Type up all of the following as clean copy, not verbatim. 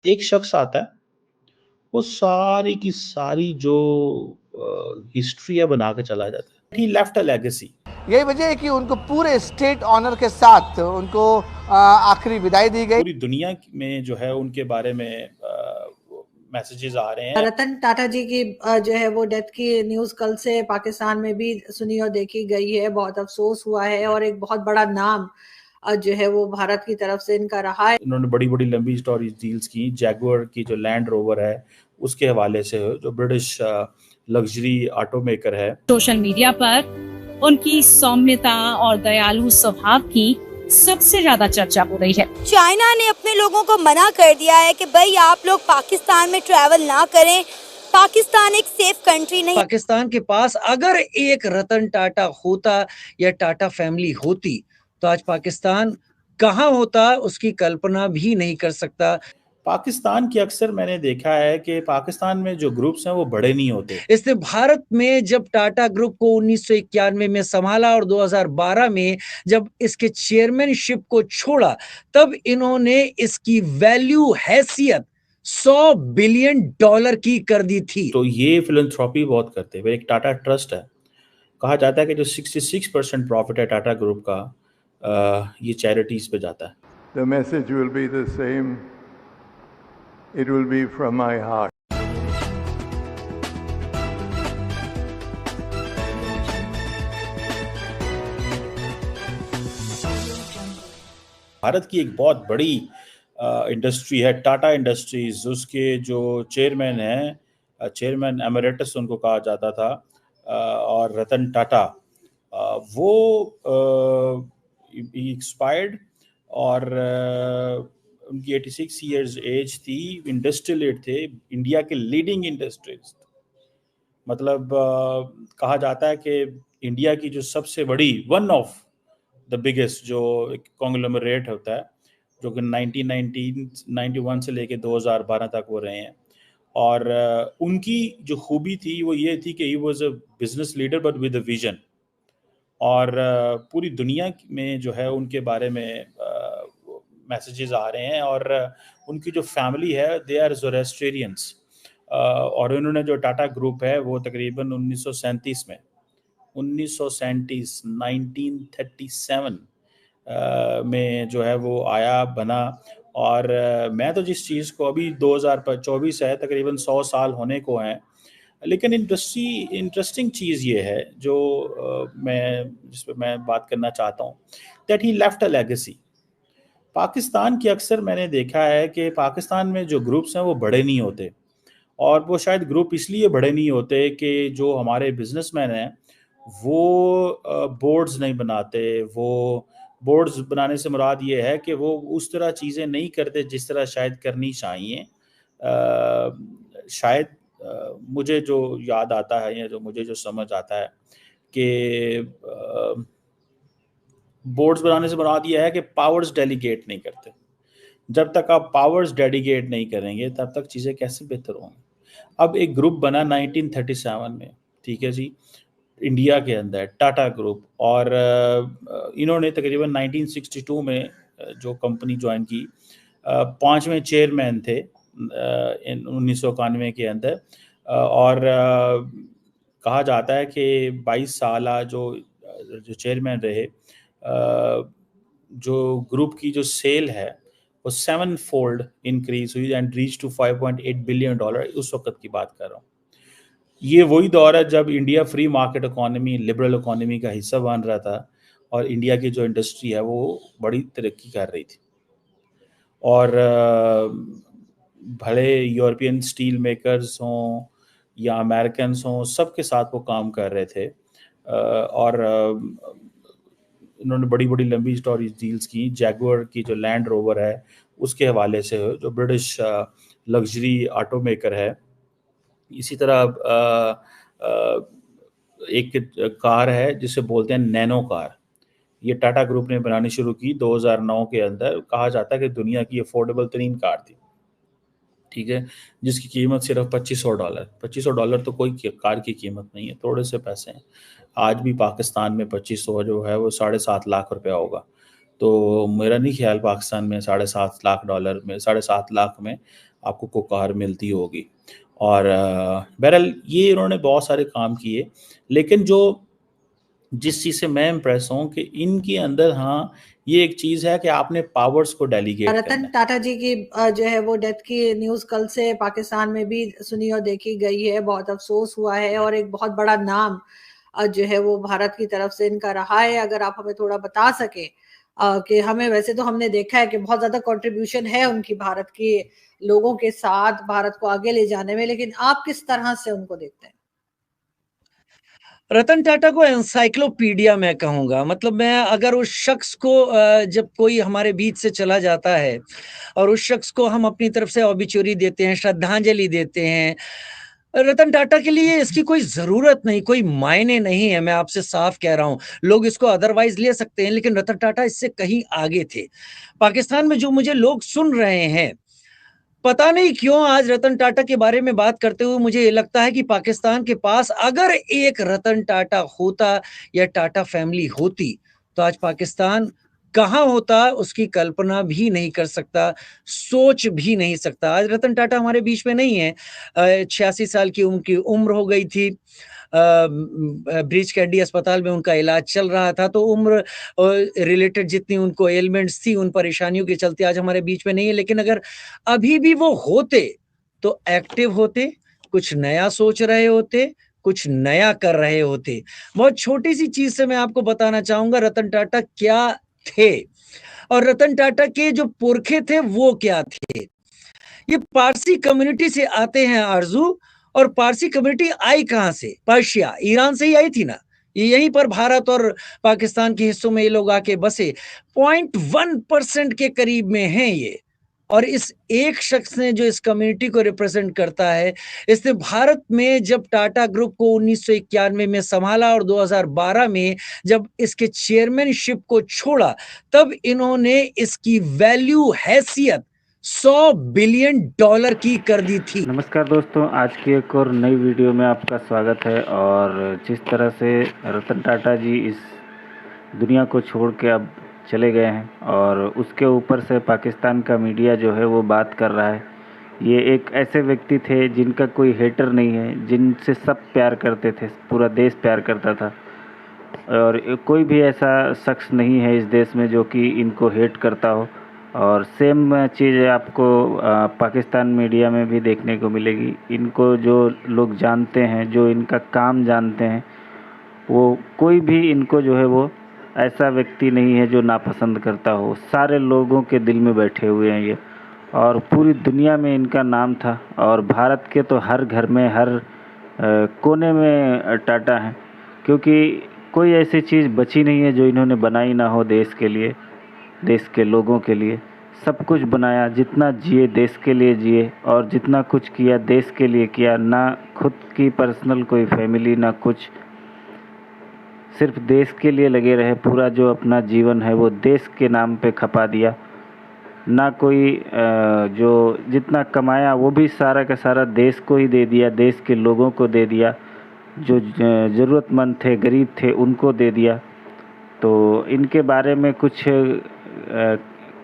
एक शख्स आता है, वो सारी की सारी जो हिस्ट्री है बना के चला जाता है। ही लेफ्ट अ लेगेसी। यही वजह है कि उनको पूरे स्टेट ऑनर के साथ उनको आखिरी विदाई दी गई। पूरी दुनिया में जो है उनके बारे में मैसेजेस आ रहे हैं। रतन टाटा जी की जो है वो डेथ की न्यूज कल से पाकिस्तान में भी सुनी और देखी गई है। बहुत अफसोस हुआ है और एक बहुत बड़ा नाम जो है वो भारत की तरफ से इनका रहा है। इन्होंने बड़ी बड़ी लंबी स्टोरीज डील्स की। जैगुआर की जो लैंड रोवर है उसके हवाले से, जो ब्रिटिश लग्जरी ऑटो मेकर है। सोशल मीडिया पर उनकी सौम्यता और दयालु स्वभाव की सबसे ज्यादा चर्चा हो रही है। चाइना ने अपने लोगों को मना कर दिया है कि भाई आप लोग पाकिस्तान में ट्रैवल ना करें, पाकिस्तान एक सेफ कंट्री नहीं। पाकिस्तान के पास अगर एक रतन टाटा होता या टाटा फैमिली होती तो आज पाकिस्तान कहाँ होता उसकी कल्पना भी नहीं कर सकता। पाकिस्तान की अक्सर मैंने देखा है कि पाकिस्तान में जो ग्रुप्स हैं वो बड़े नहीं होते। इसने भारत में जब टाटा ग्रुप को 1991 में संभाला और 2012 में जब इसके चेयरमैनशिप को छोड़ा, तब इन्होंने इसकी वैल्यू हैसियत $100 बिलियन की कर दी थी। तो ये फिलैंथ्रोपी बहुत करते हैं। एक टाटा ट्रस्ट है, कहा जाता है कि जो 66% प्रॉफिट है टाटा ग्रुप का, ये चैरिटीज पे जाता है। The message will be the same. It will be from my heart. Bharat की एक बहुत बड़ी इंडस्ट्री है टाटा इंडस्ट्रीज। उसके जो चेयरमैन हैं, चेयरमैन एमरेटस उनको कहा जाता था, और रतन टाटा, वो एक्सपायर्ड और उनकी 86 इयर्स एज थी। इंडस्ट्रियल थे, इंडिया के लीडिंग इंडस्ट्रीज। मतलब कहा जाता है कि इंडिया की जो सबसे बड़ी, वन ऑफ द बिगेस्ट जो कॉन्ग्लोमरेट होता है, जो कि 1991 से लेके 2012 तक वो रहे हैं। और उनकी जो खूबी थी वो ये थी कि he was a business leader but with a vision. और पूरी दुनिया में जो है उनके बारे में मैसेजेस आ रहे हैं। और उनकी जो फैमिली है, दे आर ज़ोरेस्ट्रियंस। और उन्होंने जो टाटा ग्रुप है वो तकरीबन 1937 में 1937 में जो है वो आया, बना। और मैं तो जिस चीज़ को, अभी 2024 है, तकरीबन 100 साल होने को हैं, लेकिन इंटरेस्टिंग चीज़ ये है जो जिस पर मैं बात करना चाहता हूँ, that he left a legacy. Pakistan की अक्सर मैंने देखा है कि पाकिस्तान में जो ग्रुप्स हैं वो बड़े नहीं होते। और वो शायद ग्रुप इसलिए बड़े नहीं होते कि जो हमारे बिजनेसमैन हैं वो बोर्ड्स नहीं बनाते। वो बोर्ड्स बनाने से मुराद ये है कि वो उस तरह चीज़ें नहीं करते जिस तरह शायद करनी चाहिए। शायद मुझे जो याद आता है या जो मुझे जो समझ आता है कि बोर्ड्स बनाने से मुराद ये है कि पावर्स डेलीगेट नहीं करते। जब तक आप पावर्स डेलीगेट नहीं करेंगे तब तक चीज़ें कैसे बेहतर होंगी। अब एक ग्रुप बना 1937 में, ठीक है जी, इंडिया के अंदर टाटा ग्रुप। और इन्होंने तकरीबन 1962 में जो कंपनी ज्वाइन की, 5वें चेयरमैन थे 1991 के अंदर। और कहा जाता है कि 22 साल जो चेयरमैन रहे, जो ग्रुप की जो सेल है वो 7 फोल्ड इंक्रीज हुई एंड रीच टू $5.8 बिलियन। उस वक्त की बात कर रहा हूँ। ये वही दौर है जब India free market economy, liberal economy का हिस्सा बन रहा था और इंडिया की जो इंडस्ट्री है वो बड़ी तरक्की कर रही थी। और भले यूरोपियन स्टील मेकर्स हों या अमेरिकन्स हों, सबके साथ वो काम कर रहे थे। और इन्होंने बड़ी बड़ी लंबी स्टोरीज डील्स की। जैगुआर की जो लैंड रोवर है उसके हवाले से, जो ब्रिटिश लग्जरी ऑटो मेकर है। इसी तरह एक कार है जिसे बोलते हैं नैनो कार। ये टाटा ग्रुप ने बनानी शुरू की 2009 के अंदर। कहा जाता है कि दुनिया की अफोर्डेबल तरीन कार थी, ठीक है, जिसकी कीमत सिर्फ $2500। $2500 तो कोई कार की कीमत नहीं है, थोड़े से पैसे हैं। आज भी पाकिस्तान में 2500 जो है वो $7.5 लाख होगा। तो मेरा नहीं ख्याल पाकिस्तान में $7.5 लाख में आपको कार मिलती होगी। और बहरहाल ये इन्होंने बहुत सारे काम किए, लेकिन जिस चीज़ से मैं इम्प्रेस हूँ कि इनके अंदर हाँ ये एक चीज़ है कि आपने पावर्स को डेलीगेट रतन करना है। टाटा जी की जो है वो डेथ की न्यूज़ कल से पाकिस्तान में भी सुनी और देखी गई है, बहुत अफसोस हुआ है और एक बहुत बड़ा नाम जो है वो भारत की तरफ से इनका रहा है। अगर आप हमें थोड़ा बता सकें कि हमें, वैसे तो हमने देखा है कि बहुत ज़्यादा कंट्रीब्यूशन है उनकी भारत के लोगों के साथ भारत को आगे ले जाने में, लेकिन आप किस तरह से उनको देखते हैं? रतन टाटा को एनसाइक्लोपीडिया मैं कहूँगा। मतलब मैं अगर उस शख्स को जब कोई हमारे बीच से चला जाता है और उस शख्स को हम अपनी तरफ से ऑबिचुरी देते हैं, श्रद्धांजलि देते हैं, रतन टाटा के लिए इसकी कोई ज़रूरत नहीं, कोई मायने नहीं है, मैं आपसे साफ कह रहा हूँ। लोग इसको अदरवाइज़ ले सकते हैं, लेकिन रतन टाटा इससे कहीं आगे थे। पाकिस्तान में जो मुझे लोग सुन रहे हैं, पता नहीं क्यों आज रतन टाटा के बारे में बात करते हुए मुझे ये लगता है कि पाकिस्तान के पास अगर एक रतन टाटा होता या टाटा फैमिली होती, तो आज पाकिस्तान कहाँ होता उसकी कल्पना भी नहीं कर सकता, सोच भी नहीं सकता। आज रतन टाटा हमारे बीच में नहीं है। 86 साल की उनकी उम्र हो गई थी। ब्रीच कैंडी अस्पताल में उनका इलाज चल रहा था, तो उम्र रिलेटेड जितनी उनको एलिमेंट्स थी, उन परेशानियों के चलते आज हमारे बीच में नहीं है। लेकिन अगर अभी भी वो होते, तो एक्टिव होते, कुछ नया सोच रहे होते, कुछ नया कर रहे होते। बहुत छोटी-सी चीज़ से मैं आपको बताना चाहूँगा रतन टाटा क्या थे और रतन टाटा के जो पुरखे थे वो क्या थे। ये पारसी कम्युनिटी से आते हैं आरज़ू, और पारसी कम्युनिटी आई कहाँ से? पर्शिया, ईरान से ही आई थी ना। ये यहीं पर भारत और पाकिस्तान के हिस्सों में ये लोग आके बसे। 0.1% के करीब में हैं ये। और इस एक शख्स ने जो इस कम्युनिटी को रिप्रेजेंट करता है, इसने भारत में जब टाटा ग्रुप को 1991 में संभाला और 2012 में जब इसके चेयरमैनशिप को छोड़ा, तब इन्होंने इसकी वैल्यू, हैसियत $100 बिलियन की कर दी थी। नमस्कार दोस्तों, आज की एक और नई वीडियो में आपका स्वागत है। और जिस तरह से रतन टाटा जी इस दुनिया को छोड़ के अब चले गए हैं और उसके ऊपर से पाकिस्तान का मीडिया जो है वो बात कर रहा है। ये एक ऐसे व्यक्ति थे जिनका कोई हेटर नहीं है, जिनसे सब प्यार करते थे, पूरा देश प्यार करता था। और कोई भी ऐसा शख्स नहीं है इस देश में जो कि इनको हेट करता हो। और सेम चीज़ आपको पाकिस्तान मीडिया में भी देखने को मिलेगी। इनको जो लोग जानते हैं, जो इनका काम जानते हैं, वो कोई भी इनको जो है वो ऐसा व्यक्ति नहीं है जो नापसंद करता हो। सारे लोगों के दिल में बैठे हुए हैं ये, और पूरी दुनिया में इनका नाम था। और भारत के तो हर घर में, हर कोने में टाटा हैं, क्योंकि कोई ऐसी चीज़ बची नहीं है जो इन्होंने बनाई ना हो देश के लिए, देश के लोगों के लिए। सब कुछ बनाया, जितना जिए देश के लिए जिए, और जितना कुछ किया देश के लिए किया। ना खुद की पर्सनल कोई फैमिली, ना कुछ, सिर्फ देश के लिए लगे रहे। पूरा जो अपना जीवन है वो देश के नाम पे खपा दिया। ना कोई जो जितना कमाया वो भी सारा का सारा देश को ही दे दिया, देश के लोगों को दे दिया, जो ज़रूरतमंद थे, गरीब थे, उनको दे दिया। तो इनके बारे में कुछ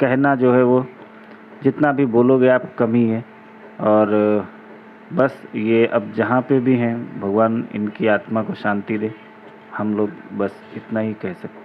कहना जो है वो जितना भी बोलोगे आप कम ही है। और बस ये अब जहाँ पे भी हैं, भगवान इनकी आत्मा को शांति दे। हम लोग बस इतना ही कह सकते हैं।